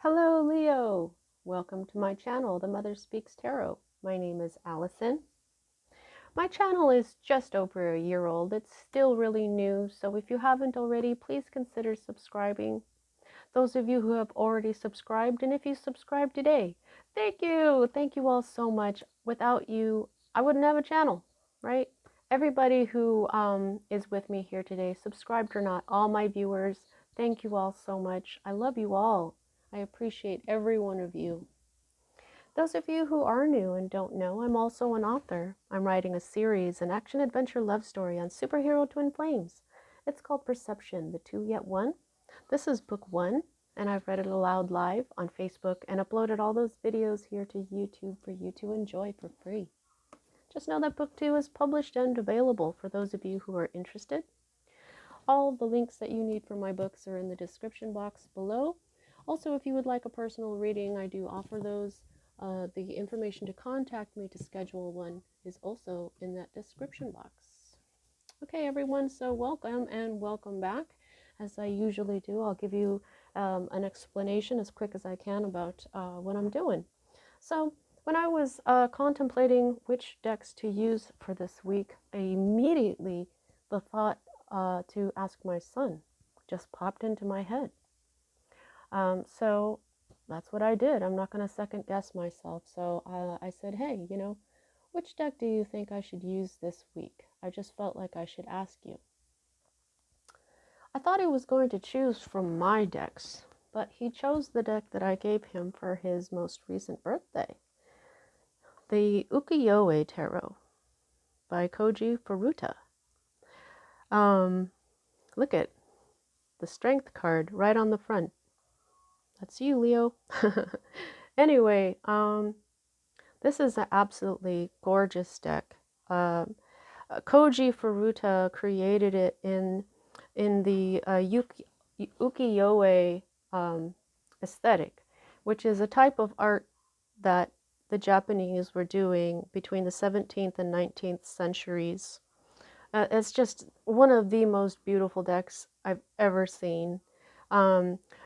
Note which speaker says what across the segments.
Speaker 1: Hello, Leo. Welcome to my channel, The Mother Speaks Tarot. My name is Allison. My channel is just over a year old. It's still really new, so if you haven't already, please consider subscribing. Those of you who have already subscribed, and if you subscribed today, thank you. Thank you all so much. Without you, I wouldn't have a channel, right? Everybody who is with me here today, subscribed or not, all my viewers, thank you all so much. I love you all. I appreciate every one of you. Those of you who are new and don't know, I'm also an author. I'm writing a series, an action-adventure love story on superhero twin flames. It's called Perception, the Two Yet One. This is book 1, and I've read it aloud live on Facebook and uploaded all those videos here to YouTube for you to enjoy for free. Just know that book 2 is published and available for those of you who are interested. All the links that you need for my books are in the description box below. Also, if you would like a personal reading, I do offer those. The information to contact me to schedule one is also in that description box. Okay, everyone, so welcome and welcome back. As I usually do, I'll give you an explanation as quick as I can about what I'm doing. So when I was contemplating which decks to use for this week, immediately the thought to ask my son just popped into my head. So that's what I did. I'm not going to second guess myself. So I said, hey, which deck do you think I should use this week? I just felt like I should ask you. I thought he was going to choose from my decks, but he chose the deck that I gave him for his most recent birthday. The Ukiyo-e Tarot by Koji Furuta. Look at the Strength card right on the front. That's you, Leo. Anyway, this is an absolutely gorgeous deck. Koji Furuta created it in the ukiyo-e aesthetic, which is a type of art that the Japanese were doing between the 17th and 19th centuries. It's just one of the most beautiful decks I've ever seen.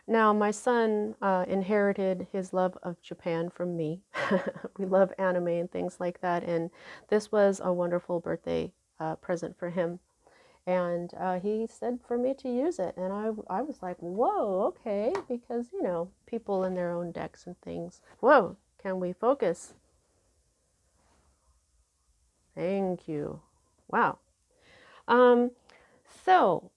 Speaker 1: Now, my son inherited his love of Japan from me. We love anime and things like that, and this was a wonderful birthday present for him. And he said for me to use it, and I was like, whoa, okay, because, people in their own decks and things. Whoa, can we focus? Thank you. Wow. So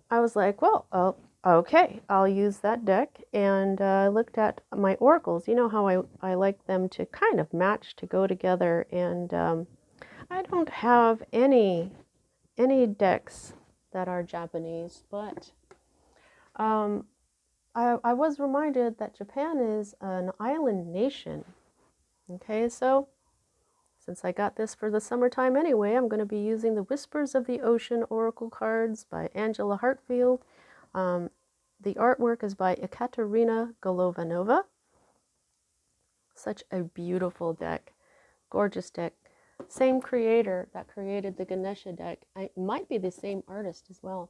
Speaker 1: I was like, well, okay, I'll use that deck. And I looked at my oracles. You know how I like them to kind of match, to go together. And I don't have any decks that are Japanese, but I was reminded that Japan is an island nation. Okay, so since I got this for the summertime anyway, I'm going to be using the Whispers of the Ocean Oracle cards by Angela Hartfield. The artwork is by Ekaterina Golovanova. Such a beautiful deck. Gorgeous deck. Same creator that created the Ganesha deck. It might be the same artist as well.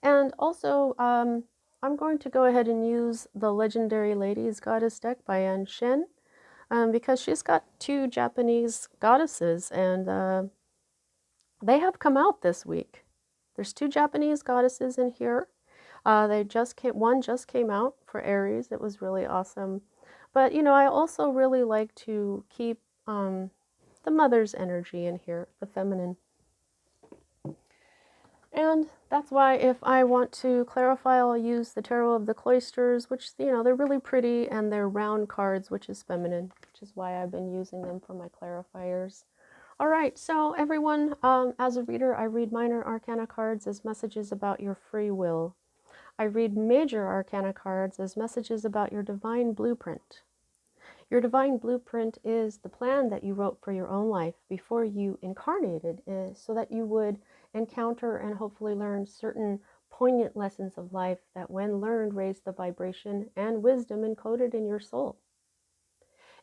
Speaker 1: And also, I'm going to go ahead and use the Legendary Ladies Goddess deck by Anne Shen. Because she's got 2 Japanese goddesses, and they have come out this week. There's 2 Japanese goddesses in here. One just came out for Aries. It was really awesome. But, I also really like to keep the mother's energy in here, the feminine. And that's why if I want to clarify, I'll use the Tarot of the Cloisters, which, they're really pretty, and they're round cards, which is feminine, which is why I've been using them for my clarifiers. All right, so everyone, as a reader, I read minor arcana cards as messages about your free will. I read major arcana cards as messages about your divine blueprint. Your divine blueprint is the plan that you wrote for your own life before you incarnated, so that you would encounter and hopefully learn certain poignant lessons of life that, when learned, raise the vibration and wisdom encoded in your soul.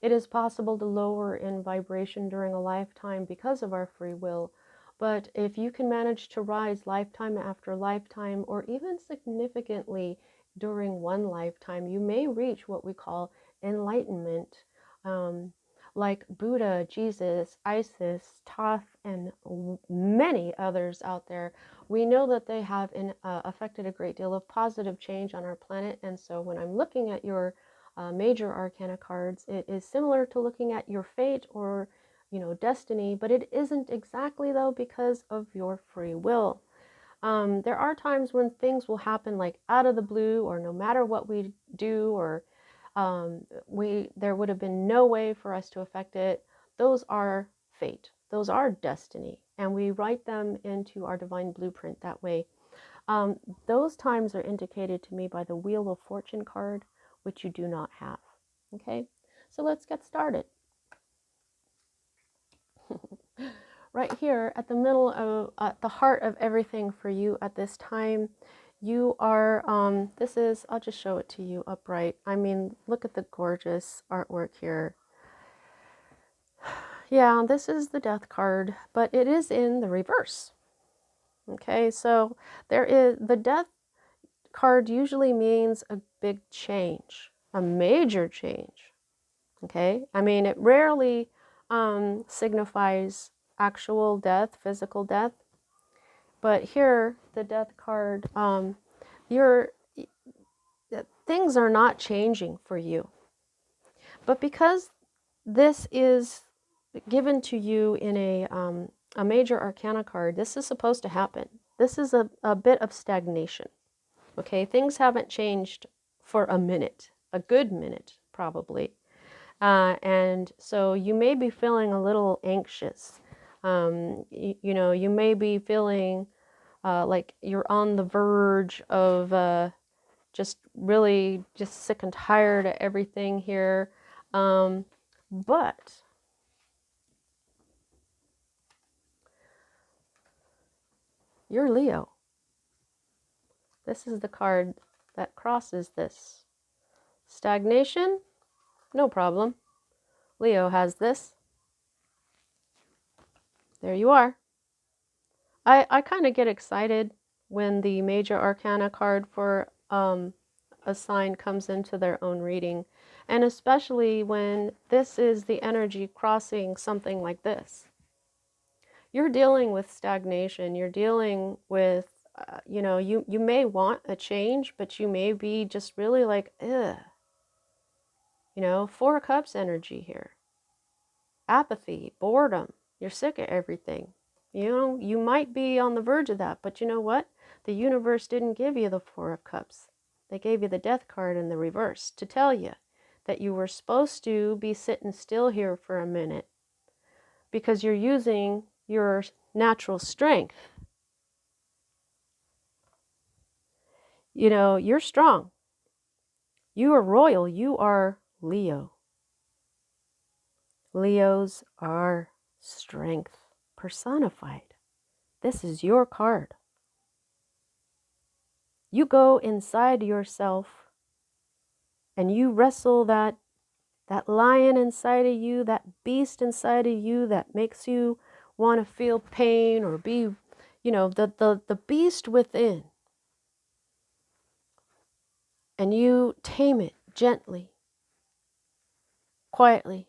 Speaker 1: It is possible to lower in vibration during a lifetime because of our free will, but if you can manage to rise lifetime after lifetime, or even significantly during one lifetime, you may reach what we call enlightenment. Um, like Buddha, Jesus, Isis, Thoth, and many others out there, we know that they have affected a great deal of positive change on our planet. And so when I'm looking at your major arcana cards, it is similar to looking at your fate or, destiny, but it isn't exactly though because of your free will. There are times when things will happen like out of the blue, or no matter what we do, or there would have been no way for us to affect it. Those are fate. Those are destiny, and we write them into our divine blueprint that way. Those times are indicated to me by the Wheel of Fortune card, which you do not have. Okay, so let's get started. Right here at the middle of the heart of everything for you at this time, you are, I'll just show it to you upright. I mean, look at the gorgeous artwork here. Yeah, this is the death card, but it is in the reverse. Okay, so the death card usually means a big change, a major change. Okay, I mean, it rarely signifies actual death, physical death. But here, the death card, things are not changing for you. But because this is given to you in a major arcana card, this is supposed to happen. This is a bit of stagnation. Okay, things haven't changed for a minute, a good minute probably. And so you may be feeling a little anxious. You may be feeling like you're on the verge of just really just sick and tired of everything here. But you're Leo. This is the card that crosses this. Stagnation, no problem. Leo has this. There you are. I kind of get excited when the major arcana card for a sign comes into their own reading, and especially when this is the energy crossing something like this. You're dealing with stagnation. You're dealing with, you may want a change, but you may be just really like, ugh. Four of Cups energy here. Apathy, boredom. You're sick of everything. You might be on the verge of that, but you know what? The universe didn't give you the Four of Cups. They gave you the Death card in the reverse to tell you that you were supposed to be sitting still here for a minute because you're using your natural strength. You're strong. You are royal. You are Leo. Leos are strength personified. This is your card. You go inside yourself and you wrestle that lion inside of you, that beast inside of you that makes you want to feel pain or be, the beast within. And you tame it gently, quietly.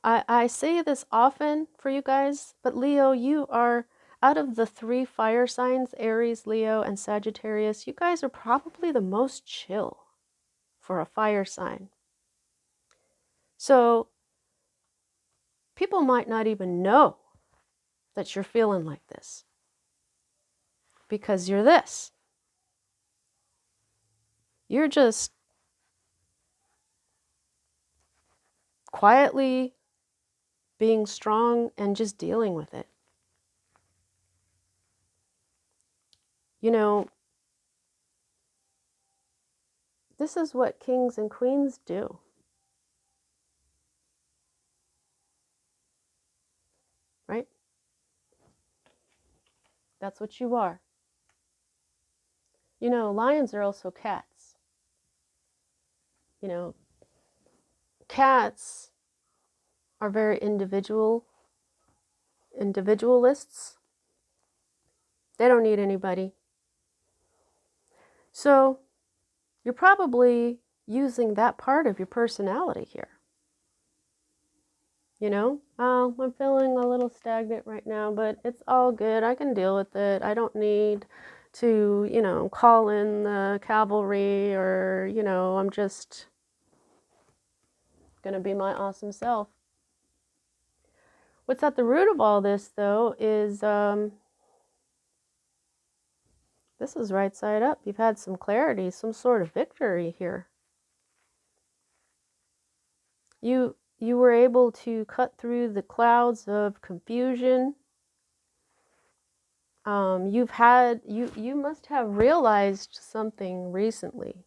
Speaker 1: I say this often for you guys, but Leo, you are, out of the three fire signs, Aries, Leo, and Sagittarius, you guys are probably the most chill for a fire sign. So people might not even know that you're feeling like this because you're this. You're just quietly being strong and just dealing with it. This is what kings and queens do. Right? That's what you are. Lions are also cats. Cats are very individualists. They don't need anybody. So you're probably using that part of your personality here. You know, oh, I'm feeling a little stagnant right now, but it's all good. I can deal with it. I don't need to, call in the cavalry, or, I'm just going to be my awesome self. What's at the root of all this, though, is this is right side up. You've had some clarity, some sort of victory here. You were able to cut through the clouds of confusion. You must have realized something recently.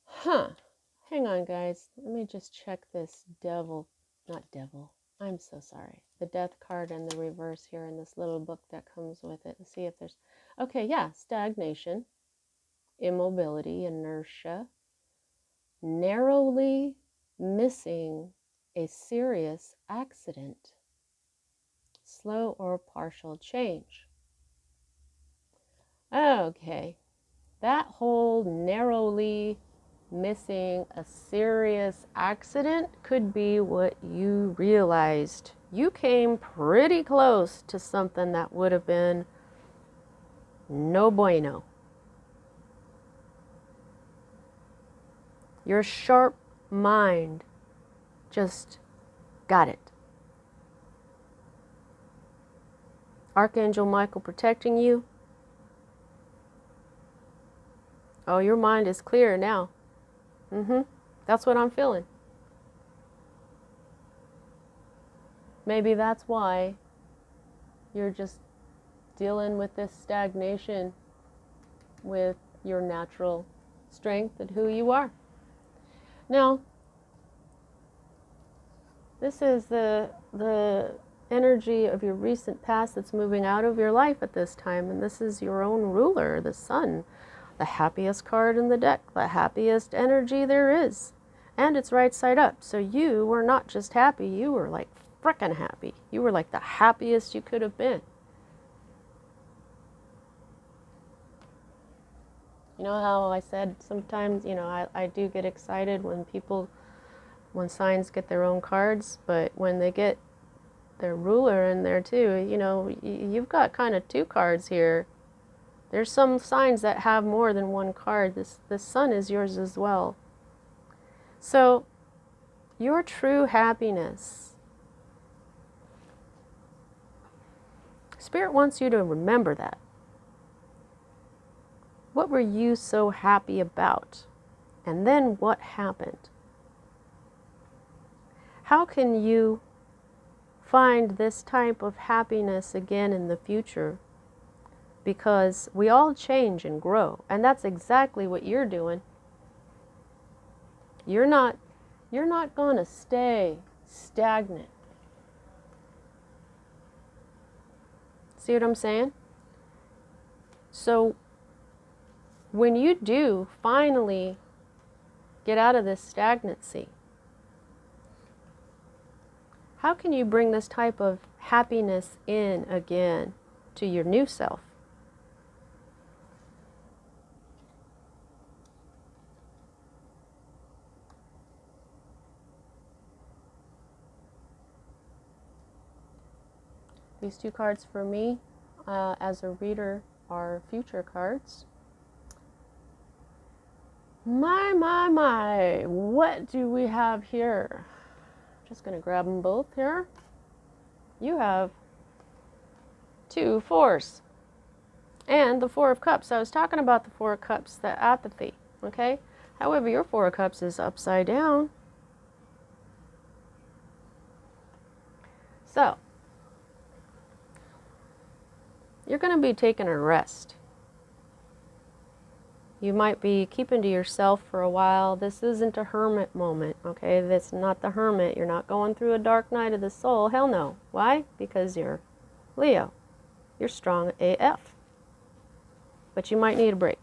Speaker 1: Huh. Hang on, guys. Let me just check this not devil. I'm so sorry. The death card and the reverse here in this little book that comes with it. And see if there's, okay, yeah, stagnation, immobility, inertia, narrowly missing a serious accident, slow or partial change. Okay, that whole narrowly missing a serious accident could be what you realized. You came pretty close to something that would have been no bueno. Your sharp mind just got it. Archangel Michael protecting you. Oh, your mind is clear now. That's what I'm feeling. Maybe that's why you're just dealing with this stagnation with your natural strength and who you are. Now, this is the energy of your recent past that's moving out of your life at this time, and this is your own ruler, the sun, the happiest card in the deck, the happiest energy there is, and it's right side up. So you were not just happy, you were like frickin' happy. You were like the happiest you could have been. You know how I said sometimes, I do get excited when signs get their own cards, but when they get their ruler in there too, you've got kind of two cards here. There's some signs that have more than one card. The sun is yours as well. So your true happiness, Spirit wants you to remember that. What were you so happy about? And then what happened? How can you find this type of happiness again in the future? Because we all change and grow, and that's exactly what you're doing. You're not going to stay stagnant. See what I'm saying? So when you do finally get out of this stagnancy, how can you bring this type of happiness in again to your new self? These two cards for me as a reader are future cards. My, what do we have here? Just going to grab them both here. You have 2 fours and the 4 of cups. I was talking about the 4 of cups, the apathy, okay? However, your 4 of cups is upside down. So, you're going to be taking a rest. You might be keeping to yourself for a while. This isn't a hermit moment, okay? That's not the hermit. You're not going through a dark night of the soul. Hell no. Why? Because you're Leo. You're strong AF. But you might need a break.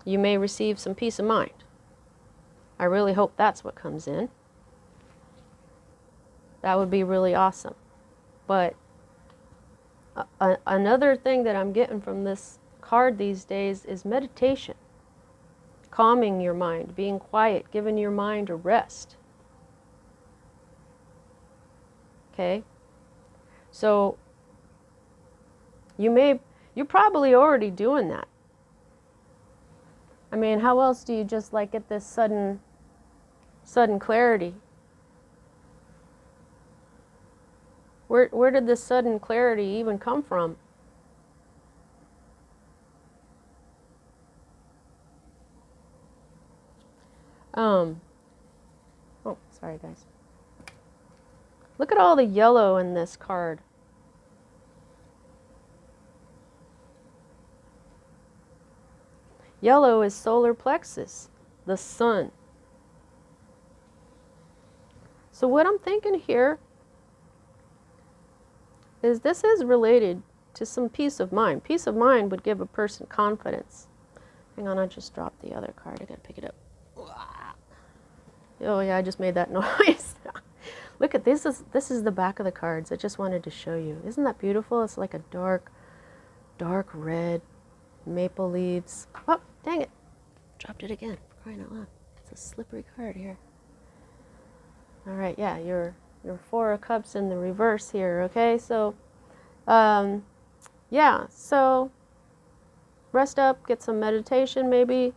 Speaker 1: You may receive some peace of mind. I really hope that's what comes in. That would be really awesome. But another thing that I'm getting from this card these days is meditation. Calming your mind, being quiet, giving your mind a rest. Okay? So you're probably already doing that. I mean, how else do you just like get this sudden clarity? Where did this sudden clarity even come from? Oh, sorry guys. Look at all the yellow in this card. Yellow is solar plexus, the sun. So what I'm thinking here is this is related to some peace of mind. Peace of mind would give a person confidence. Hang on, I just dropped the other card. I gotta pick it up. Oh yeah, I just made that noise. Look at this. This is the back of the cards. I just wanted to show you. Isn't that beautiful? It's like a dark red, maple leaves. Oh, dang it. Dropped it again. For crying out loud. It's a slippery card here. All right, yeah, your Four of Cups in the reverse here, okay? So, yeah, so rest up, get some meditation maybe.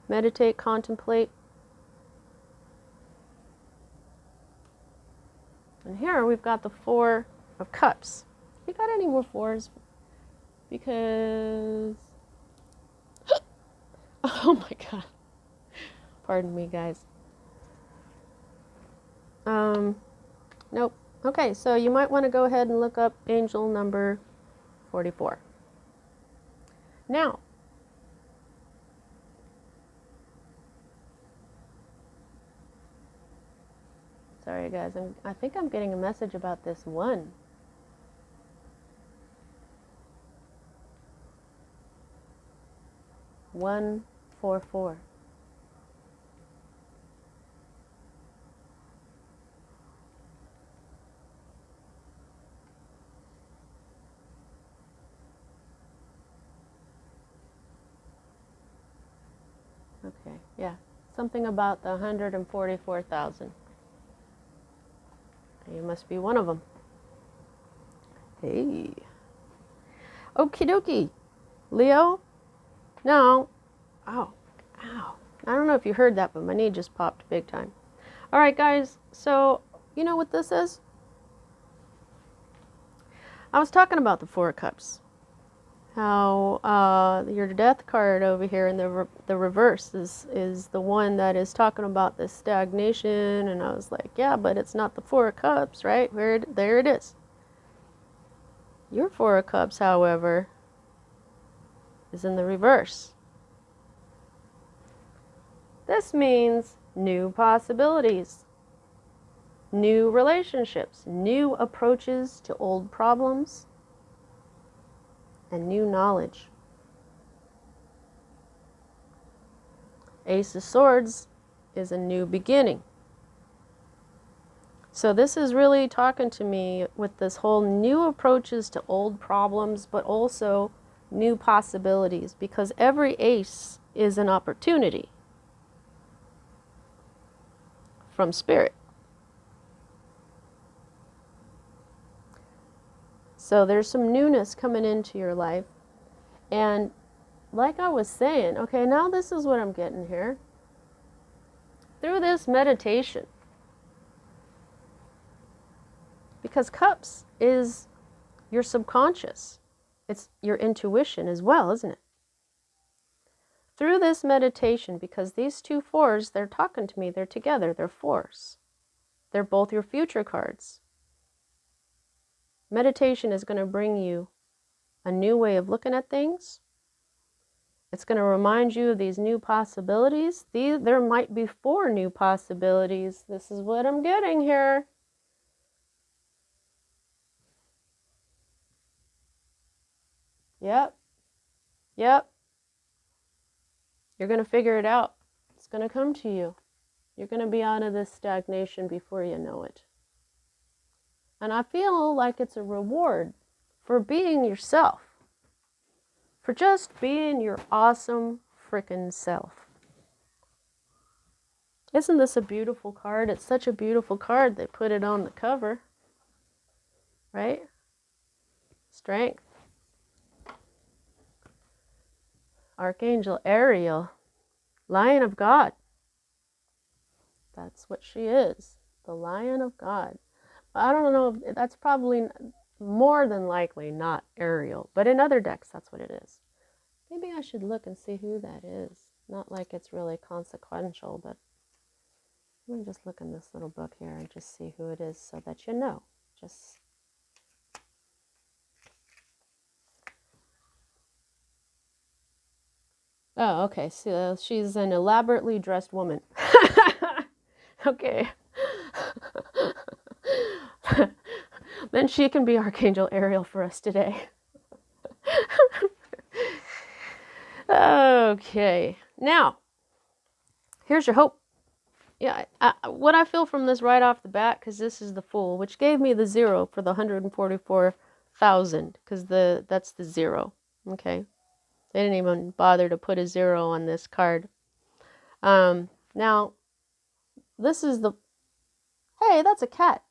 Speaker 1: Meditate, contemplate. And here we've got the Four of Cups. You got any more fours? Because, oh my God. Pardon me, guys. Nope. Okay, so you might want to go ahead and look up angel number 44. Now, sorry guys, I think I'm getting a message about this one. One, 4, 4. Okay, yeah. Something about the 144,000. You must be one of them. Hey. Okie dokie. Leo? No. Oh, ow. I don't know if you heard that, but my knee just popped big time. All right, guys. So, you know what this is? I was talking about the Four of Cups. How your Death card over here in the reverse is the one that is talking about this stagnation, and I was like, yeah, but it's not the Four of Cups, right? There it is. Your Four of Cups, however, is in the reverse. This means new possibilities, new relationships, new approaches to old problems, and new knowledge. Ace of Swords is a new beginning. So this is really talking to me with this whole new approaches to old problems, but also new possibilities, because every ace is an opportunity from Spirit. So there's some newness coming into your life. And like I was saying, okay, now this is what I'm getting here. Through this meditation, because cups is your subconscious. It's your intuition as well, isn't it? Through this meditation, because these two fours, they're talking to me, they're together, they're fours. They're both your future cards. Meditation is going to bring you a new way of looking at things. It's going to remind you of these new possibilities. There might be 4 new possibilities. This is what I'm getting here. Yep. Yep. You're going to figure it out. It's going to come to you. You're going to be out of this stagnation before you know it. And I feel like it's a reward for being yourself. For just being your awesome freaking self. Isn't this a beautiful card? It's such a beautiful card. They put it on the cover. Right? Strength. Archangel Ariel. Lion of God. That's what she is. The Lion of God. I don't know. That's probably more than likely not Ariel. But in other decks, that's what it is. Maybe I should look and see who that is. Not like it's really consequential, but let me just look in this little book here and just see who it is so that you know. Just oh, okay. So she's an elaborately dressed woman. Okay. Then she can be Archangel Ariel for us today. Okay. Now, here's your hope. Yeah, what I feel from this right off the bat, because this is the Fool, which gave me the 0 for the 144,000, because that's the 0. Okay. They didn't even bother to put a 0 on this card. Now, this is the, hey, that's a cat.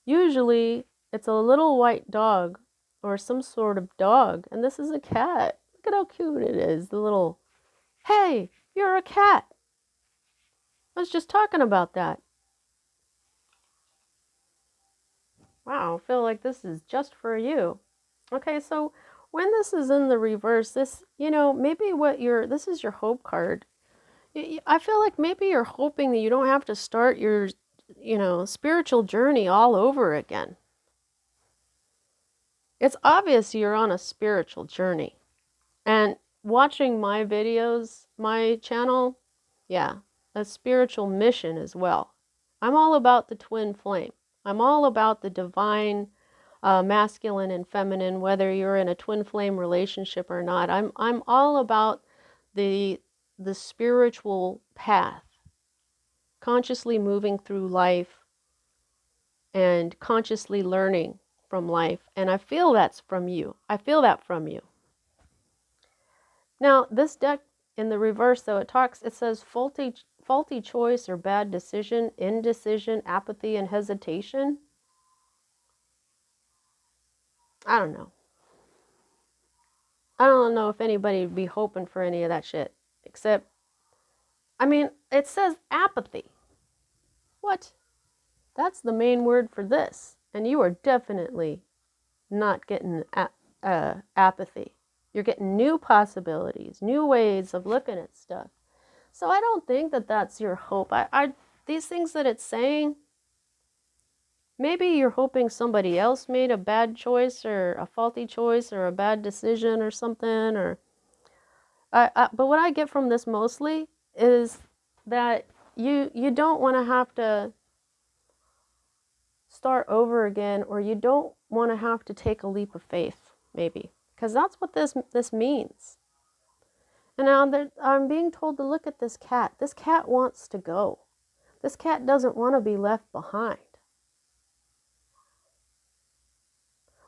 Speaker 1: Usually, it's a little white dog or some sort of dog, and this is a cat. Look at how cute it is. The little, hey, you're a cat. I was just talking about that. Wow, I feel like this is just for you. Okay, so when this is in the reverse, this, maybe this is your hope card. I feel like maybe you're hoping that you don't have to start your, spiritual journey all over again. It's obvious you're on a spiritual journey. And watching my videos, my channel, yeah, a spiritual mission as well. I'm all about the twin flame. I'm all about the divine masculine and feminine, whether you're in a twin flame relationship or not. I'm all about the spiritual path, consciously moving through life and consciously learning from life. And I feel that's from you. I feel that from you. Now, this deck in the reverse, though, it says faulty choice or bad decision, indecision, apathy, and hesitation. I don't know. I don't know if anybody would be hoping for any of that shit. Except, it says apathy. What? That's the main word for this. And you are definitely not getting apathy. You're getting new possibilities, new ways of looking at stuff. So I don't think that that's your hope. These things that it's saying, maybe you're hoping somebody else made a bad choice or a faulty choice or a bad decision or something. But what I get from this mostly is that you don't want to have to start over again, or you don't want to have to take a leap of faith, maybe. Because that's what this means. And now I'm being told to look at this cat. This cat wants to go. This cat doesn't want to be left behind.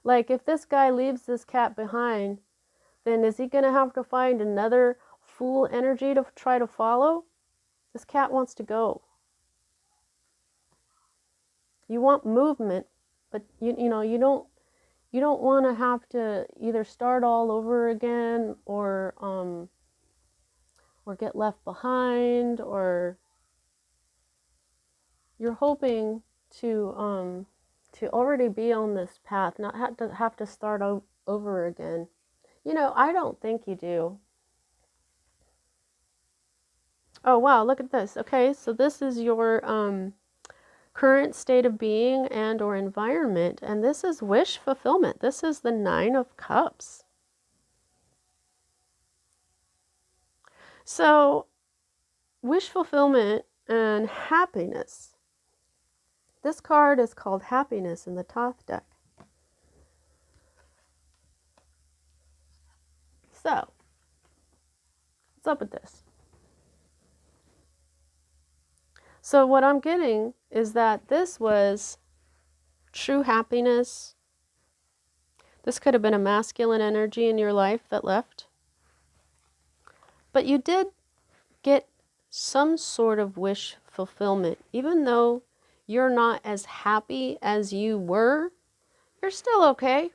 Speaker 1: Like, if this guy leaves this cat behind, then is he going to have to find another fool energy to try to follow? This cat wants to go. You want movement, but you don't want to have to either start all over again or get left behind, or you're hoping to already be on this path, not have to start over again. I don't think you do. Oh, wow, look at this. Okay, so this is your current state of being and or environment, and this is wish fulfillment. This is the 9 of Cups. So, wish fulfillment and happiness. This card is called Happiness in the Thoth deck. So, what's up with this? So what I'm getting is that this was true happiness. This could have been a masculine energy in your life that left. But you did get some sort of wish fulfillment. Even though you're not as happy as you were, you're still okay.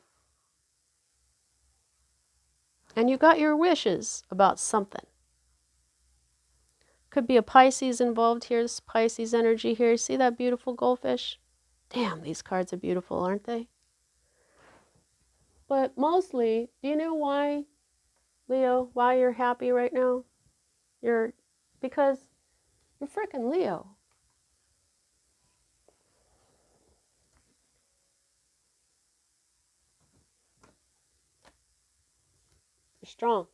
Speaker 1: And you got your wishes about something. Could be a Pisces involved here, this Pisces energy here. See that beautiful goldfish? Damn, these cards are beautiful, aren't they? But mostly, do you know why, Leo, why you're happy right now? Because you're freaking Leo. You're strong.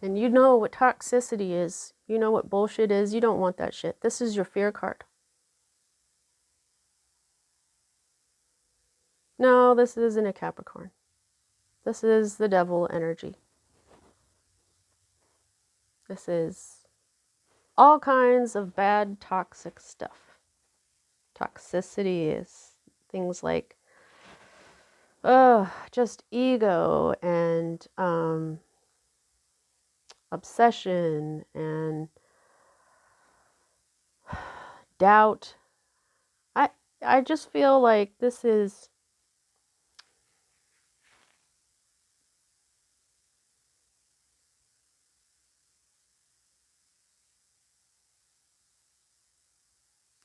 Speaker 1: And you know what toxicity is. You know what bullshit is. You don't want that shit. This is your fear card. No, this isn't a Capricorn. This is the devil energy. This is all kinds of bad, toxic stuff. Toxicity is things like, just ego and obsession and doubt. I just feel like this is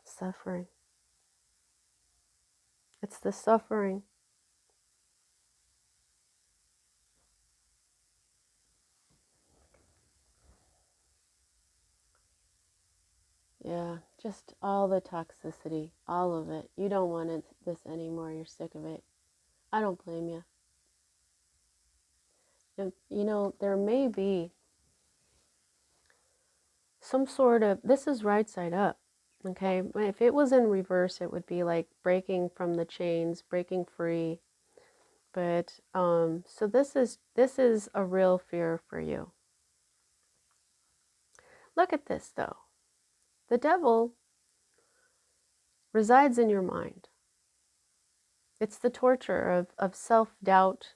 Speaker 1: suffering. It's the suffering. Yeah, just all the toxicity, all of it. You don't want this anymore. You're sick of it. I don't blame you. You know, there may be some sort of, this is right side up, okay? If it was in reverse, it would be like breaking from the chains, breaking free. But, so this is a real fear for you. Look at this, though. The devil resides in your mind. It's the torture of self-doubt,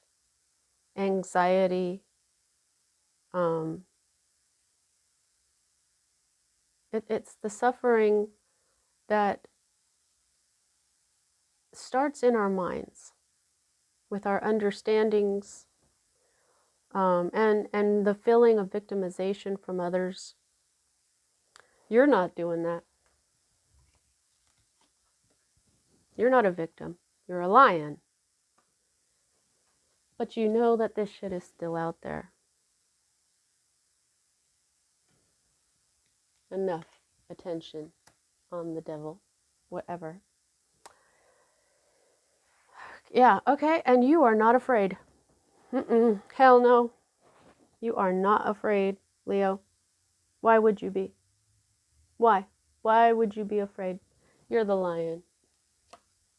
Speaker 1: anxiety. It's the suffering that starts in our minds with our understandings, and the feeling of victimization from others. You're not doing that. You're not a victim. You're a lion. But you know that this shit is still out there. Enough attention on the devil. Whatever. Yeah, okay, and you are not afraid. Hell no. You are not afraid, Leo. Why would you be? Why? Why would you be afraid? You're the lion.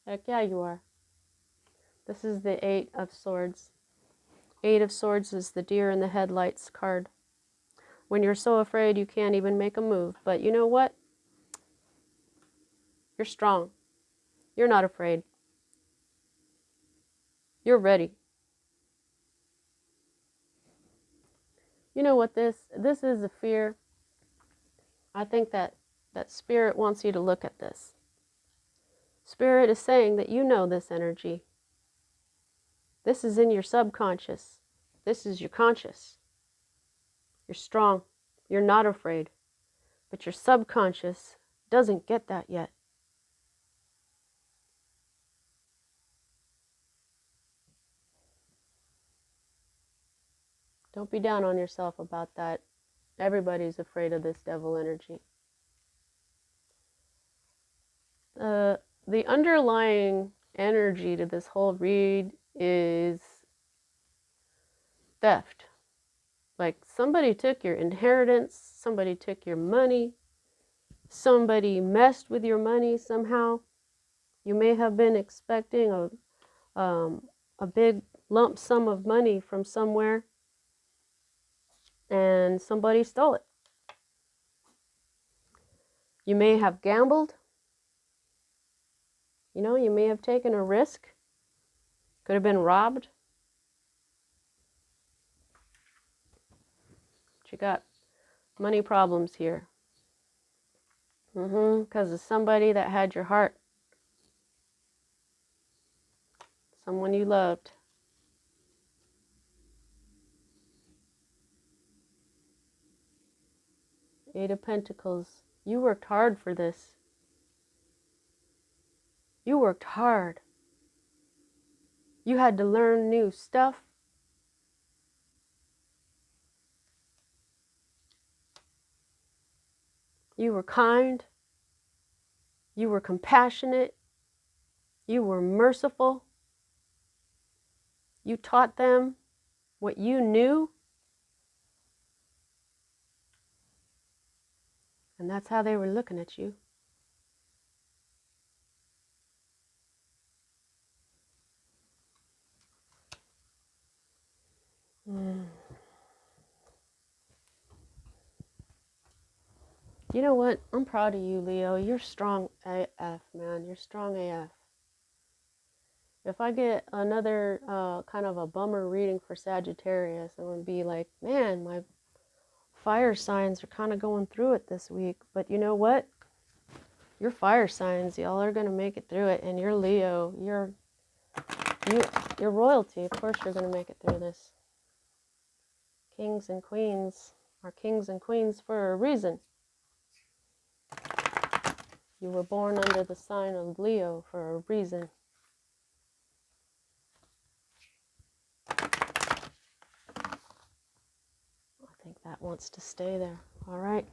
Speaker 1: Heck yeah, you are. This is the Eight of Swords. Eight of Swords is the deer in the headlights card. When you're so afraid you can't even make a move. But you know what? You're strong. You're not afraid. You're ready. You know what this is a fear. I think that Spirit wants you to look at this. Spirit is saying that you know this energy. This is in your subconscious. This is your conscious. You're strong. You're not afraid. But your subconscious doesn't get that yet. Don't be down on yourself about that. Everybody's afraid of this devil energy. The underlying energy to this whole read is theft. Like somebody took your inheritance, somebody took your money, somebody messed with your money somehow. You may have been expecting a big lump sum of money from somewhere and somebody stole it. You may have gambled. You know, you may have taken a risk. Could have been robbed. But you got money problems here. Because of somebody that had your heart. Someone you loved. Eight of Pentacles. You worked hard for this. You worked hard. You had to learn new stuff. You were kind. You were compassionate. You were merciful. You taught them what you knew. And that's how they were looking at you. You know what? I'm proud of you, Leo. You're strong AF, man. You're strong AF. If I get another kind of a bummer reading for Sagittarius, I'm going to be like, man, my fire signs are kind of going through it this week. But you know what? You're fire signs. Y'all are going to make it through it. And you're Leo. You're royalty. Of course you're going to make it through this. Kings and queens are kings and queens for a reason. You were born under the sign of Leo for a reason. I think that wants to stay there. All right.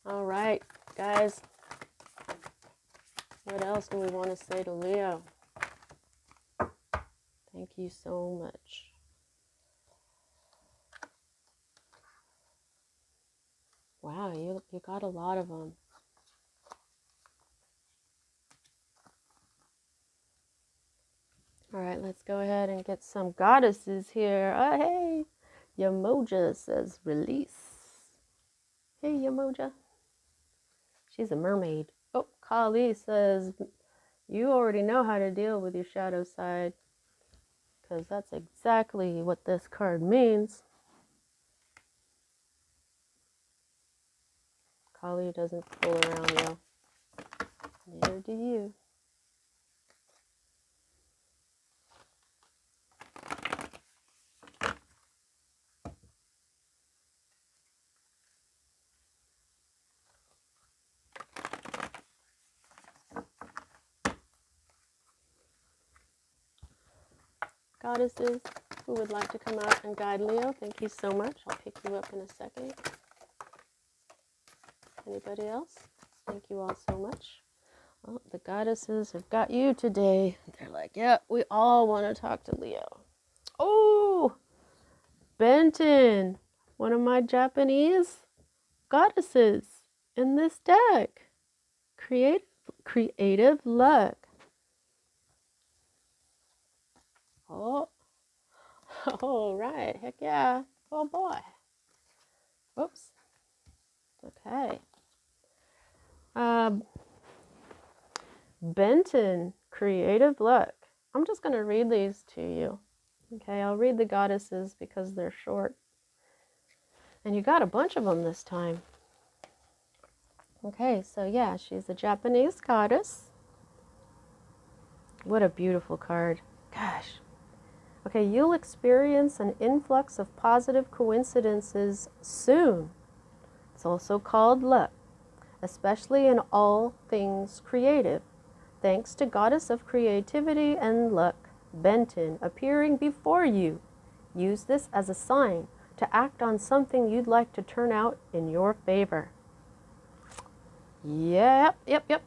Speaker 1: All right, guys. What else do we want to say to Leo? Thank you so much. Wow, you got a lot of them. All right, let's go ahead and get some goddesses here. Oh, hey, Yamoja says release. Hey, Yamoja. She's a mermaid. Oh, Kali says you already know how to deal with your shadow side, because that's exactly what this card means. Kali doesn't fool around, yo. Neither do you. Goddesses who would like to come out and guide Leo, thank you so much. I'll pick you up in a second. Anybody else? Thank you all so much. Oh, the goddesses have got you today. They're like, yeah, we all want to talk to Leo. Oh, Benton, one of my Japanese goddesses in this deck. Creative luck. Oh, all right. Heck yeah. Oh boy. Whoops. Okay. Benton, creative luck. I'm just going to read these to you. Okay, I'll read the goddesses because they're short. And you got a bunch of them this time. Okay, so yeah, she's a Japanese goddess. What a beautiful card. Gosh. Okay, you'll experience an influx of positive coincidences soon. It's also called luck, especially in all things creative. Thanks to Goddess of Creativity and Luck, Benton, appearing before you. Use this as a sign to act on something you'd like to turn out in your favor. Yep. Heck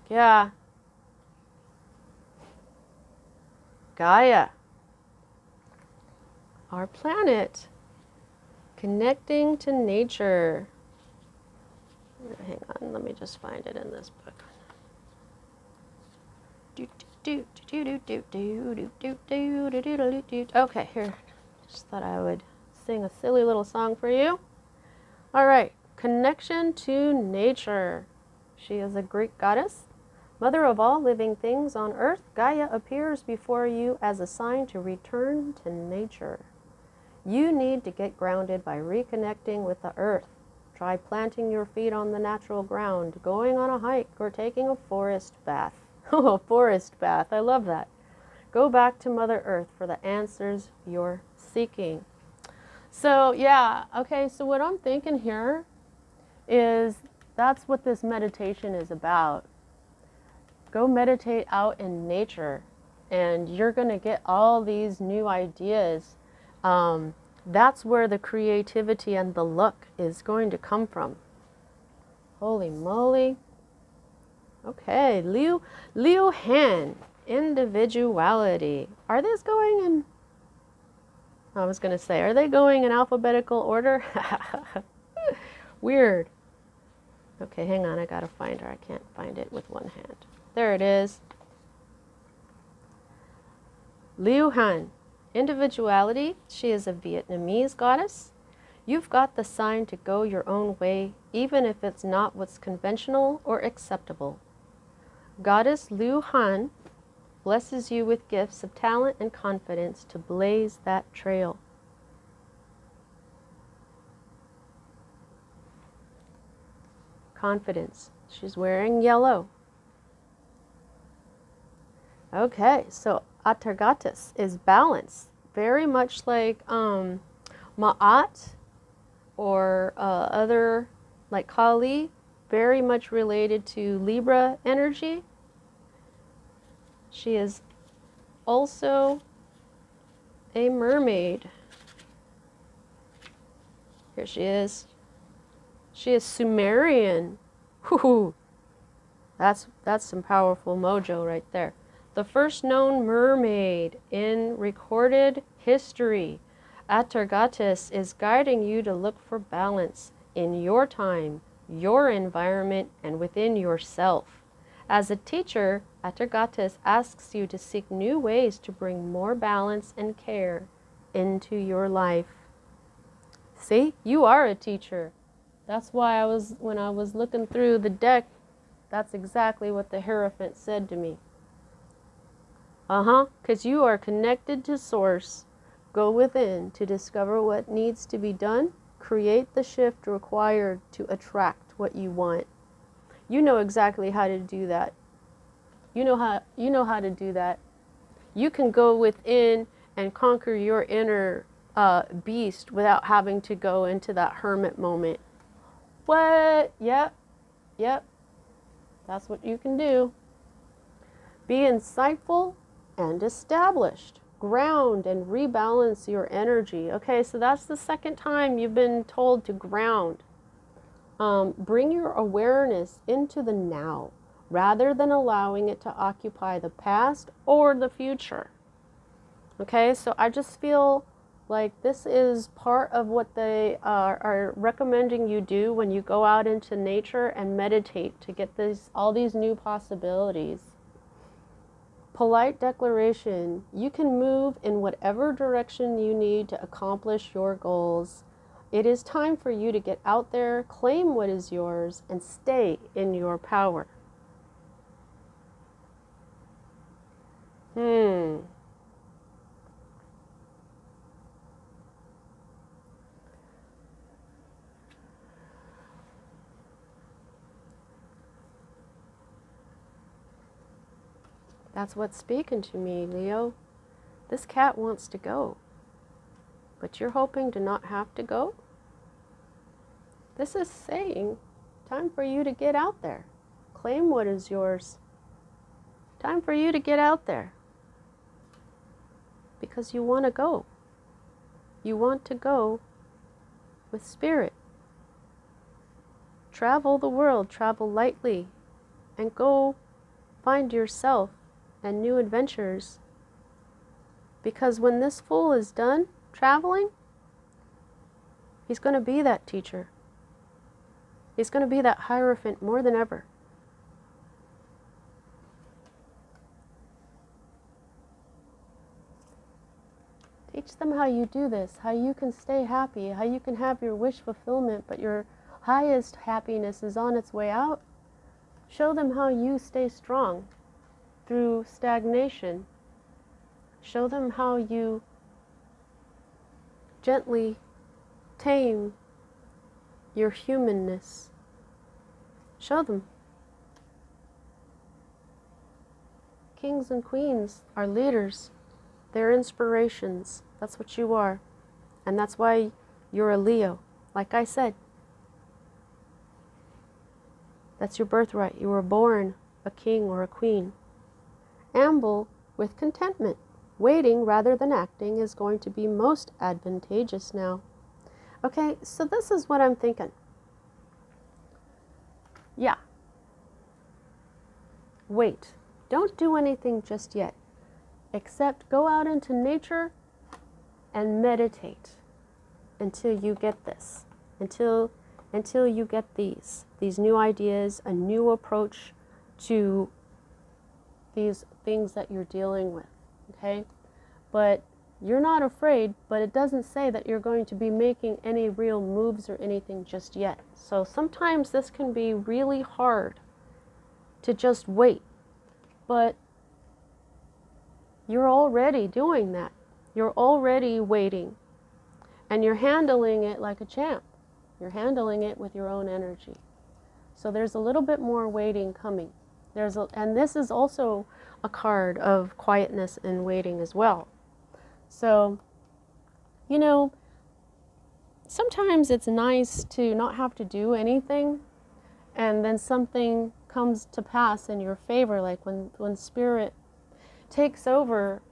Speaker 1: yeah. Gaia, our planet, connecting to nature. Hang on, let me just find it in this book. Okay, here. Just thought I would sing a silly little song for you. All right, connection to nature. She is a Greek goddess, mother of all living things on earth. Gaia appears before you as a sign to return to nature. You need to get grounded by reconnecting with the earth. Try planting your feet on the natural ground, going on a hike, or taking a forest bath. Oh, a forest bath. I love that. Go back to Mother Earth for the answers you're seeking. So, yeah, okay, so what I'm thinking here is that's what this meditation is about. Go meditate out in nature, and you're going to get all these new ideas. That's where the creativity and the luck is going to come from. Holy moly. Okay, Liu Han, individuality. Are these going in, I was going to say, are they going in alphabetical order? Weird. Okay, hang on, I got to find her. I can't find it with one hand. There it is. Liu Han, individuality. She is a Vietnamese goddess. You've got the sign to go your own way, even if it's not what's conventional or acceptable. Goddess Liu Han blesses you with gifts of talent and confidence to blaze that trail. Confidence. She's wearing yellow. Okay, so Atargatis is balance. Very much like Ma'at or other, like Kali, very much related to Libra energy. She is also a mermaid. Here she is. She is Sumerian. Whoo! That's some powerful mojo right there. The first known mermaid in recorded history. Atargatis is guiding you to look for balance in your time, your environment, and within yourself. As a teacher, Atargatis asks you to seek new ways to bring more balance and care into your life. See, you are a teacher. That's why when I was looking through the deck, that's exactly what the Hierophant said to me. Because you are connected to Source. Go within to discover what needs to be done. Create the shift required to attract what you want. You know exactly how to do that. You know how to do that. You can go within and conquer your inner beast without having to go into that hermit moment. What? Yep. That's what you can do. Be insightful and established. Ground and rebalance your energy. Okay, so that's the second time you've been told to ground. Bring your awareness into the now rather than allowing it to occupy the past or the future. Okay, so I just feel like this is part of what they are recommending you do when you go out into nature and meditate to get all these new possibilities. Polite declaration. You can move in whatever direction you need to accomplish your goals. It is time for you to get out there, claim what is yours, and stay in your power. That's what's speaking to me, Leo. This cat wants to go, but you're hoping to not have to go? This is saying, time for you to get out there. Claim what is yours. Time for you to get out there. Because you want to go. You want to go with spirit. Travel the world, travel lightly, and go find yourself and new adventures. Because when this fool is done traveling, he's going to be that teacher. He's going to be that Hierophant more than ever. Teach them how you do this, how you can stay happy, how you can have your wish fulfillment, but your highest happiness is on its way out. Show them how you stay strong through stagnation. Show them how you gently tame your humanness. Show them. Kings and queens are leaders. They're inspirations. That's what you are. And that's why you're a Leo. Like I said, that's your birthright. You were born a king or a queen. Amble with contentment. Waiting rather than acting is going to be most advantageous now. Okay, so this is what I'm thinking. Yeah. Wait. Don't do anything just yet. Except go out into nature and meditate until you get this. Until you get these new ideas, a new approach to these things that you're dealing with. Okay? But you're not afraid, but it doesn't say that you're going to be making any real moves or anything just yet. So sometimes this can be really hard to just wait. But you're already doing that. You're already waiting. And you're handling it like a champ. You're handling it with your own energy. So there's a little bit more waiting coming. And this is also a card of quietness and waiting as well. So, you know, sometimes it's nice to not have to do anything, and then something comes to pass in your favor, like when Spirit takes over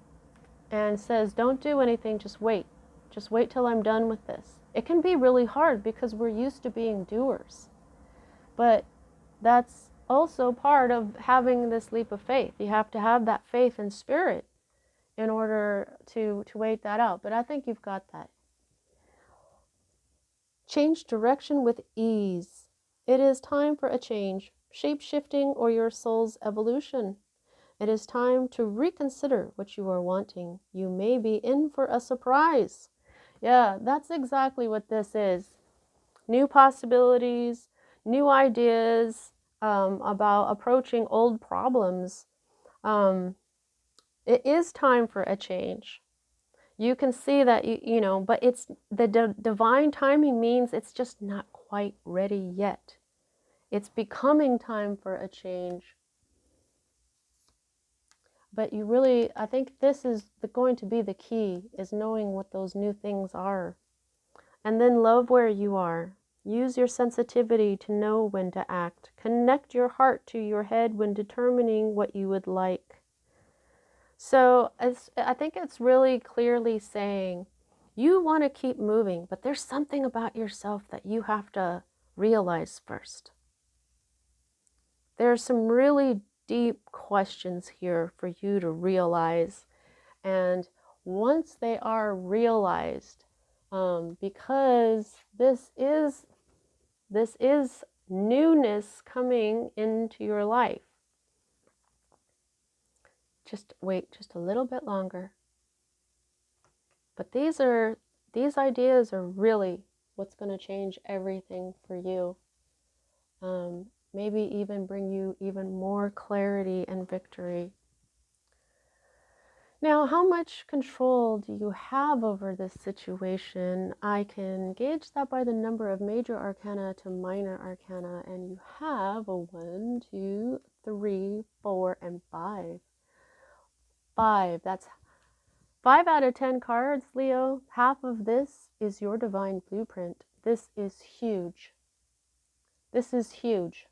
Speaker 1: and says, don't do anything, just wait. Just wait till I'm done with this. It can be really hard because we're used to being doers. But that's also part of having this leap of faith. You have to have that faith in Spirit in order to wait that out. But I think you've got that. Change direction with ease. It is time for a change, shape-shifting, or your soul's evolution. It is time to reconsider what you are wanting. You may be in for a surprise. Yeah, that's exactly what this is. New possibilities, new ideas about approaching old problems. It is time for a change. You can see that, you know, but it's the divine timing means it's just not quite ready yet. It's becoming time for a change. But you really, I think this is going to be the key, is knowing what those new things are. And then love where you are. Use your sensitivity to know when to act. Connect your heart to your head when determining what you would like. So I think it's really clearly saying you want to keep moving, but there's something about yourself that you have to realize first. There's some really deep questions here for you to realize. And once they are realized, because this is newness coming into your life. Just wait just a little bit longer. But these ideas are really what's going to change everything for you. Maybe even bring you even more clarity and victory. Now, how much control do you have over this situation? I can gauge that by the number of major arcana to minor arcana, and you have a 1, 2, 3, 4, and 5. 5, that's 5 out of 10 cards, Leo. Half of this is your divine blueprint. This is huge. This is huge.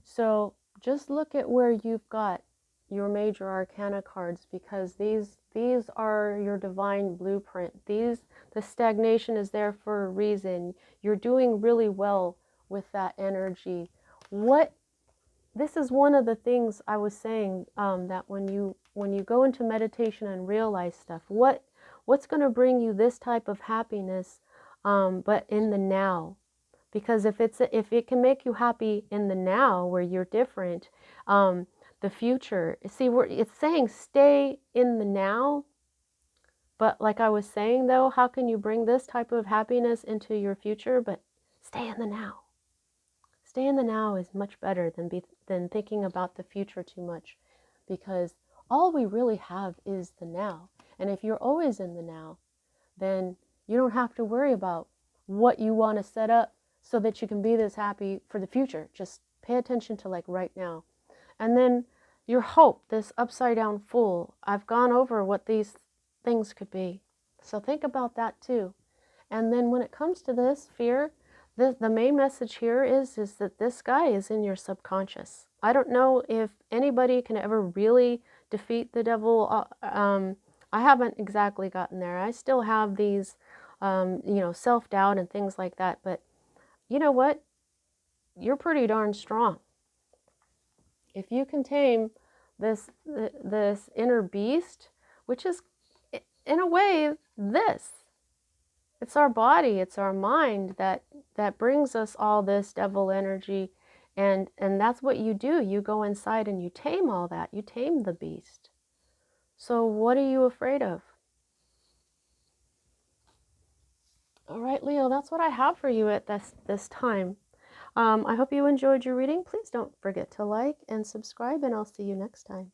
Speaker 1: So just look at where you've got your major arcana cards, because these are your divine blueprint. The stagnation is there for a reason. You're doing really well with that energy. This is one of the things I was saying, that when you go into meditation and realize stuff, what's going to bring you this type of happiness but in the now. Because if it can make you happy in the now where you're different, the future, see, it's saying stay in the now. But like I was saying though, how can you bring this type of happiness into your future? But stay in the now. Stay in the now is much better than thinking about the future too much, because all we really have is the now. And if you're always in the now, then you don't have to worry about what you want to set up so that you can be this happy for the future. Just pay attention to like right now. And then your hope, this upside down fool, I've gone over what these things could be. So think about that too. And then when it comes to this fear, the main message here is that this guy is in your subconscious. I don't know if anybody can ever really defeat the devil. I haven't exactly gotten there. I still have these, self-doubt and things like that. But you know what? You're pretty darn strong. If you can tame this inner beast, which is in a way this. It's our body, it's our mind that brings us all this devil energy, and that's what you do. You go inside and you tame all that. You tame the beast. So what are you afraid of? All right, Leo, that's what I have for you at this time. I hope you enjoyed your reading. Please don't forget to like and subscribe, and I'll see you next time.